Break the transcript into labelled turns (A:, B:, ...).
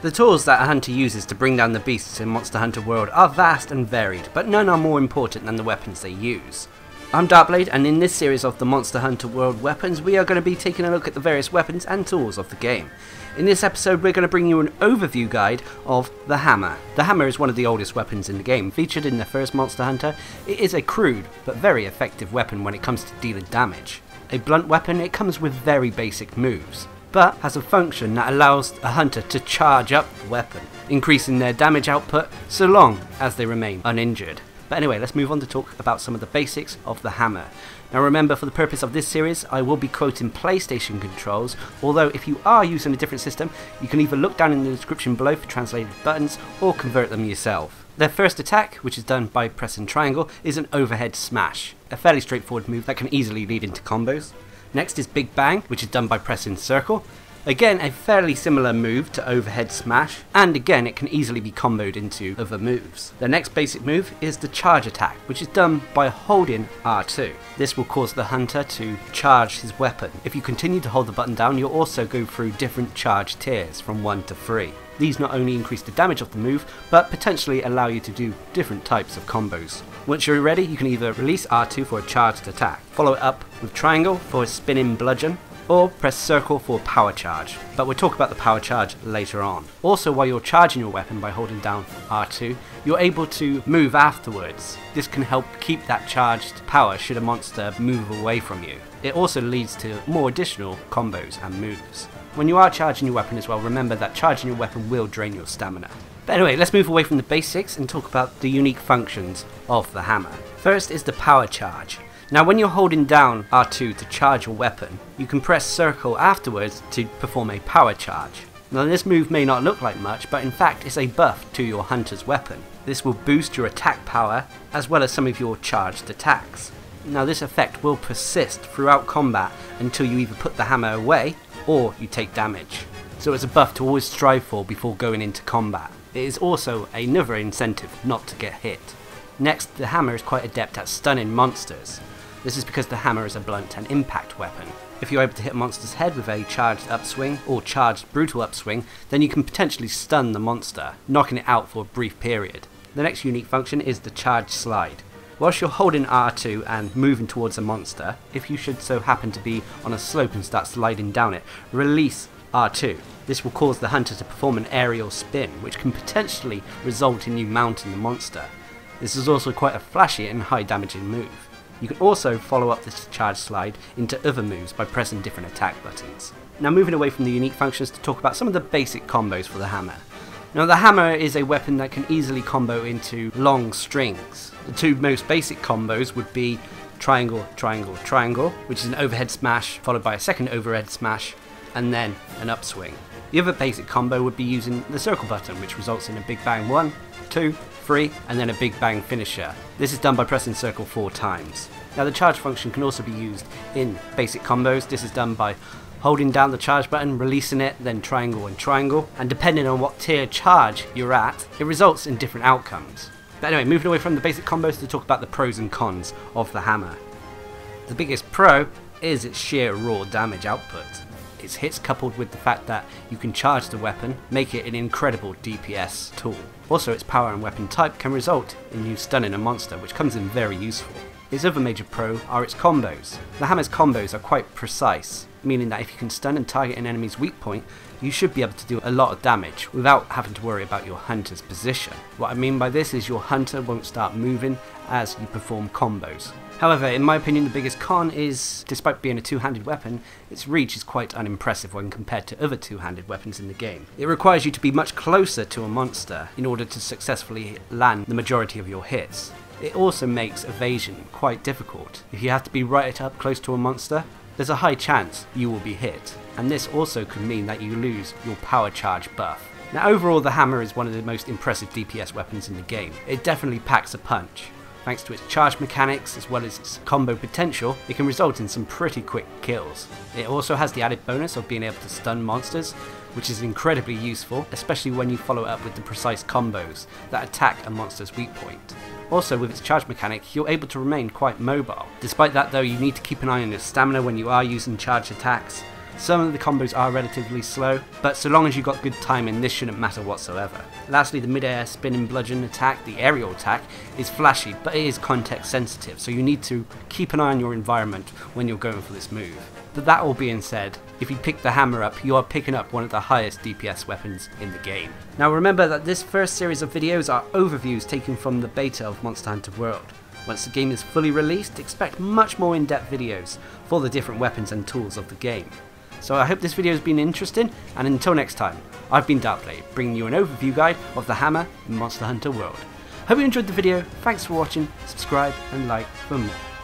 A: The tools that a hunter uses to bring down the beasts in Monster Hunter World are vast and varied, but none are more important than the weapons they use. I'm Darcblade, and in this series of the Monster Hunter World weapons, we are going to be taking a look at the various weapons and tools of the game. In this episode, we're going to bring you an overview guide of the hammer. The hammer is one of the oldest weapons in the game. Featured in the first Monster Hunter, it is a crude but very effective weapon when it comes to dealing damage. A blunt weapon, it comes with very basic moves, but has a function that allows a hunter to charge up the weapon, increasing their damage output so long as they remain uninjured. But anyway, let's move on to talk about some of the basics of the hammer. Now remember, for the purpose of this series, I will be quoting PlayStation controls, although if you are using a different system, you can either look down in the description below for translated buttons or convert them yourself. Their first attack, which is done by pressing triangle, is an overhead smash, a fairly straightforward move that can easily lead into combos. Next is Big Bang, which is done by pressing circle. Again, a fairly similar move to overhead smash, and again it can easily be comboed into other moves. The next basic move is the charge attack, which is done by holding R2. This will cause the hunter to charge his weapon. If you continue to hold the button down, you'll also go through different charge tiers from 1 to 3. These not only increase the damage of the move, but potentially allow you to do different types of combos. Once you're ready, you can either release R2 for a charged attack, follow it up with triangle for a spinning bludgeon, or press circle for power charge, but we'll talk about the power charge later on. Also, while you're charging your weapon by holding down R2, you're able to move afterwards. This can help keep that charged power should a monster move away from you. It also leads to more additional combos and moves. When you are charging your weapon as well, remember that charging your weapon will drain your stamina. But anyway, let's move away from the basics and talk about the unique functions of the hammer. First is the power charge. Now when you're holding down R2 to charge your weapon, you can press circle afterwards to perform a power charge. Now this move may not look like much, but in fact it's a buff to your hunter's weapon. This will boost your attack power as well as some of your charged attacks. Now this effect will persist throughout combat until you either put the hammer away or you take damage. So it's a buff to always strive for before going into combat. It is also another incentive not to get hit. Next, the hammer is quite adept at stunning monsters. This is because the hammer is a blunt and impact weapon. If you're able to hit a monster's head with a charged upswing or charged brutal upswing, then you can potentially stun the monster, knocking it out for a brief period. The next unique function is the charge slide. Whilst you're holding R2 and moving towards a monster, if you should so happen to be on a slope and start sliding down it, release R2. This will cause the hunter to perform an aerial spin, which can potentially result in you mounting the monster. This is also quite a flashy and high damaging move. You can also follow up this charge slide into other moves by pressing different attack buttons. Now moving away from the unique functions to talk about some of the basic combos for the hammer. Now the hammer is a weapon that can easily combo into long strings. The two most basic combos would be triangle, triangle, triangle, which is an overhead smash followed by a second overhead smash and then an upswing. The other basic combo would be using the circle button, which results in a Big Bang 1, 2, 3, and then a Big Bang finisher. This is done by pressing circle 4 times. Now the charge function can also be used in basic combos. This is done by holding down the charge button, releasing it, then triangle and triangle, and depending on what tier charge you're at, it results in different outcomes. But anyway, moving away from the basic combos to talk about the pros and cons of the hammer. The biggest pro is its sheer raw damage output. Its hits coupled with the fact that you can charge the weapon make it an incredible DPS tool. Also, its power and weapon type can result in you stunning a monster, which comes in very useful. Its other major pro are its combos. The hammer's combos are quite precise, meaning that if you can stun and target an enemy's weak point, you should be able to do a lot of damage without having to worry about your hunter's position. What I mean by this is your hunter won't start moving as you perform combos. However, in my opinion, the biggest con is, despite being a two-handed weapon, its reach is quite unimpressive when compared to other two-handed weapons in the game. It requires you to be much closer to a monster in order to successfully land the majority of your hits. It also makes evasion quite difficult. If you have to be right up close to a monster, there's a high chance you will be hit, and this also could mean that you lose your power charge buff. Now overall, the hammer is one of the most impressive DPS weapons in the game. It definitely packs a punch. Thanks to its charge mechanics as well as its combo potential, it can result in some pretty quick kills. It also has the added bonus of being able to stun monsters, which is incredibly useful, especially when you follow it up with the precise combos that attack a monster's weak point. Also, with its charge mechanic, you're able to remain quite mobile. Despite that though, you need to keep an eye on your stamina when you are using charge attacks. Some of the combos are relatively slow, but so long as you've got good timing, this shouldn't matter whatsoever. Lastly, the mid-air spinning bludgeon attack, the aerial attack, is flashy, but it is context sensitive, so you need to keep an eye on your environment when you're going for this move. But that all being said, if you pick the hammer up, you are picking up one of the highest DPS weapons in the game. Now remember that this first series of videos are overviews taken from the beta of Monster Hunter World. Once the game is fully released, expect much more in-depth videos for the different weapons and tools of the game. So I hope this video has been interesting, and until next time, I've been Darcblade, bringing you an overview guide of the hammer in Monster Hunter World. Hope you enjoyed the video, thanks for watching, subscribe and like for more.